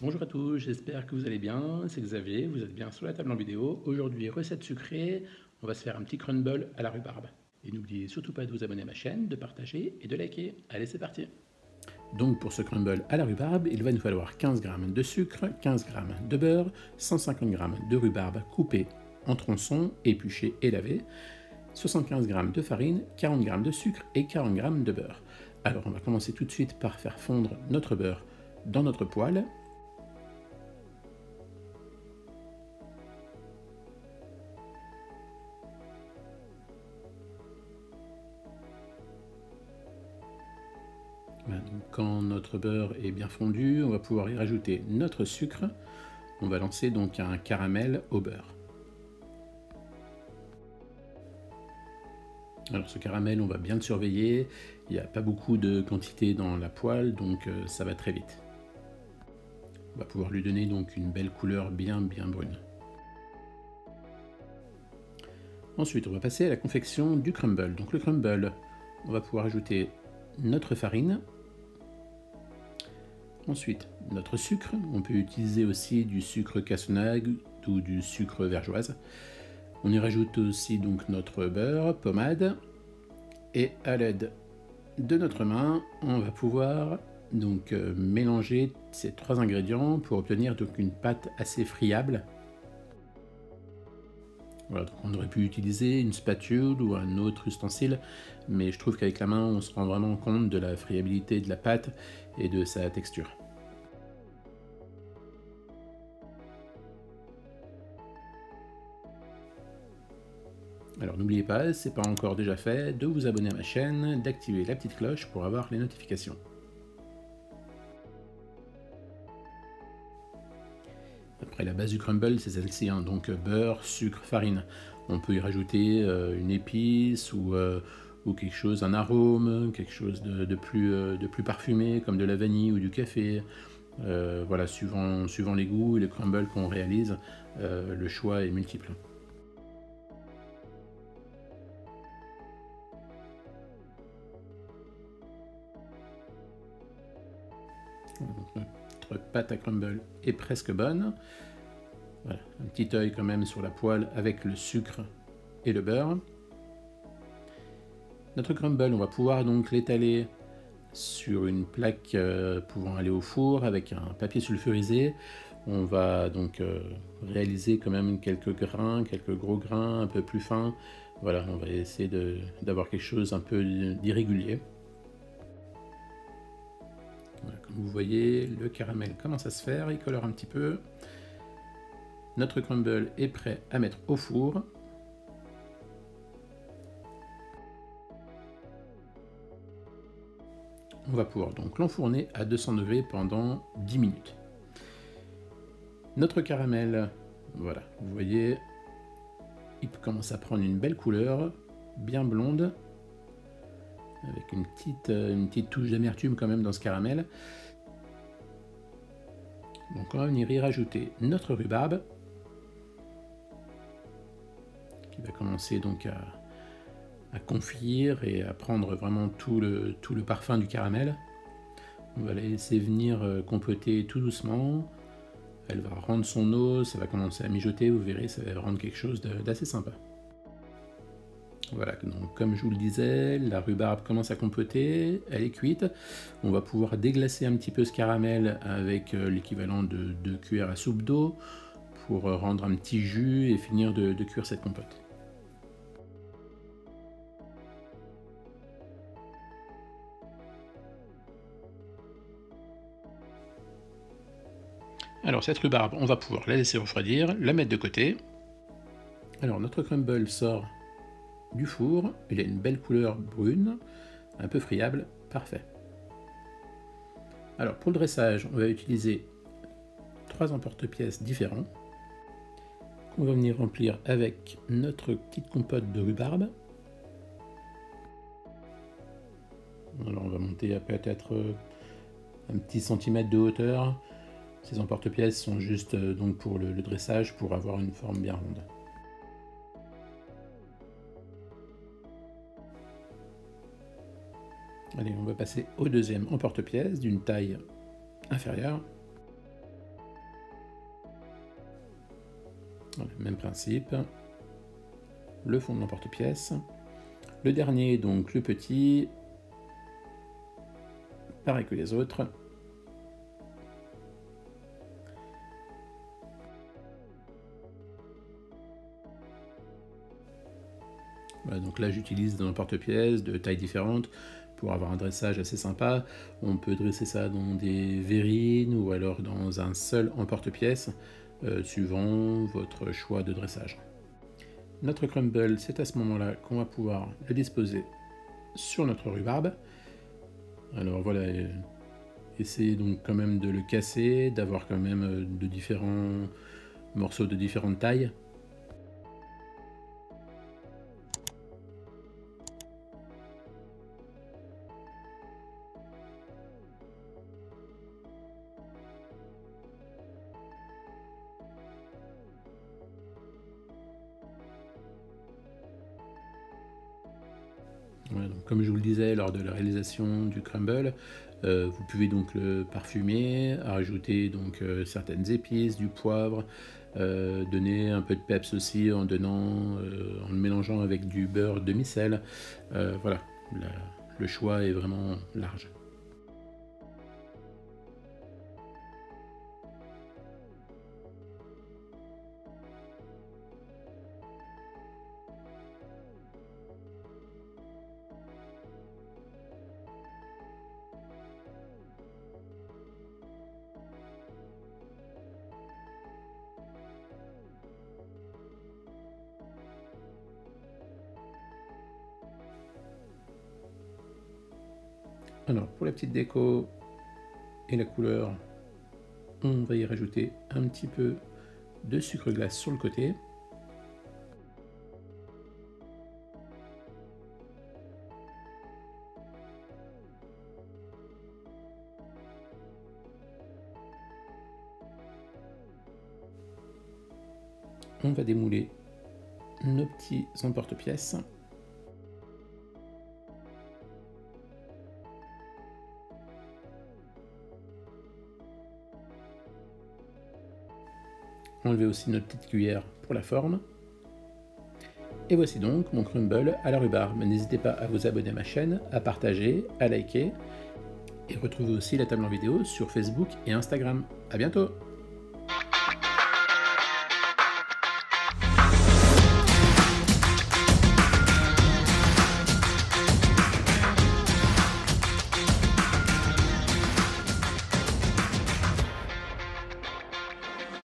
Bonjour à tous, j'espère que vous allez bien, c'est Xavier, vous êtes bien sur la table en vidéo. Aujourd'hui, recette sucrée, on va se faire un petit crumble à la rhubarbe. Et n'oubliez surtout pas de vous abonner à ma chaîne, de partager et de liker. Allez, c'est parti. Donc pour ce crumble à la rhubarbe, il va nous falloir 15 g de sucre, 15 g de beurre, 150 g de rhubarbe coupée en tronçons, épluchée et lavée, 75 g de farine, 40 g de sucre et 40 g de beurre. Alors on va commencer tout de suite par faire fondre notre beurre dans notre poêle. Voilà, donc quand notre beurre est bien fondu, on va pouvoir y rajouter notre sucre. On va lancer donc un caramel au beurre. Alors ce caramel, on va bien le surveiller. Il n'y a pas beaucoup de quantité dans la poêle, donc ça va très vite. On va pouvoir lui donner donc une belle couleur bien brune. Ensuite, on va passer à la confection du crumble. Donc le crumble, on va pouvoir ajouter notre farine. Ensuite, notre sucre. On peut utiliser aussi du sucre cassonade ou du sucre vergeoise. On y rajoute aussi donc notre beurre, pommade. Et à l'aide de notre main, on va pouvoir donc mélanger ces trois ingrédients pour obtenir donc une pâte assez friable. Voilà, donc on aurait pu utiliser une spatule ou un autre ustensile, mais je trouve qu'avec la main, on se rend vraiment compte de la friabilité de la pâte et de sa texture. Alors n'oubliez pas, si ce n'est pas encore déjà fait, de vous abonner à ma chaîne, d'activer la petite cloche pour avoir les notifications. Après, la base du crumble, c'est celle-ci, hein, donc beurre, sucre, farine. On peut y rajouter une épice ou quelque chose, un arôme, quelque chose de plus parfumé, comme de la vanille ou du café. Voilà, suivant les goûts et les crumbles qu'on réalise, le choix est multiple. Donc, notre pâte à crumble est presque bonne. Voilà, un petit œil quand même sur la poêle avec le sucre et le beurre. Notre crumble, on va pouvoir donc l'étaler sur une plaque pouvant aller au four avec un papier sulfurisé. On va donc réaliser quand même quelques grains, quelques gros grains un peu plus fins. Voilà, on va essayer d'avoir quelque chose un peu d'irrégulier. Voilà, comme vous voyez, le caramel commence à se faire, il colore un petit peu. Notre crumble est prêt à mettre au four. On va pouvoir donc l'enfourner à 200 degrés pendant 10 minutes. Notre caramel, voilà, vous voyez, il commence à prendre une belle couleur, bien blonde, avec une petite touche d'amertume quand même dans ce caramel. Donc on va venir y rajouter notre rhubarbe, qui va commencer donc à confire et à prendre vraiment tout le parfum du caramel. On va la laisser venir compoter tout doucement. Elle va rendre son eau, ça va commencer à mijoter, vous verrez, ça va rendre quelque chose d'assez sympa. Voilà, donc comme je vous le disais, la rhubarbe commence à compoter, elle est cuite. On va pouvoir déglacer un petit peu ce caramel avec l'équivalent de 2 cuillères à soupe d'eau pour rendre un petit jus et finir de cuire cette compote. Alors cette rhubarbe, on va pouvoir la laisser refroidir, la mettre de côté. Alors notre crumble sort du four, il a une belle couleur brune, un peu friable, parfait. Alors pour le dressage, on va utiliser 3 emporte-pièces différents qu'on va venir remplir avec notre petite compote de rhubarbe. Alors on va monter à peut-être un petit centimètre de hauteur. Ces emporte-pièces sont juste donc pour le dressage, pour avoir une forme bien ronde. Allez, on va passer au deuxième emporte-pièce d'une taille inférieure. Voilà, même principe. Le fond de l'emporte-pièce. Le dernier, donc le petit, pareil que les autres. Voilà, donc là j'utilise des emporte-pièces de tailles différentes pour avoir un dressage assez sympa. On peut dresser ça dans des verrines ou alors dans un seul emporte-pièce, suivant votre choix de dressage. Notre crumble, c'est à ce moment-là qu'on va pouvoir le disposer sur notre rhubarbe. Alors voilà, essayez donc quand même de le casser, d'avoir quand même de différents morceaux de différentes tailles. Voilà, donc comme je vous le disais lors de la réalisation du crumble, vous pouvez donc le parfumer, rajouter donc certaines épices, du poivre, donner un peu de peps aussi en le mélangeant avec du beurre demi-sel. Voilà, le choix est vraiment large. Alors pour la petite déco et la couleur, on va y rajouter un petit peu de sucre glace sur le côté. On va démouler nos petits emporte-pièces. Enlever aussi notre petite cuillère pour la forme. Et voici donc mon crumble à la rhubarbe. N'hésitez pas à vous abonner à ma chaîne, à partager, à liker. Et retrouvez aussi la table en vidéo sur Facebook et Instagram. A bientôt!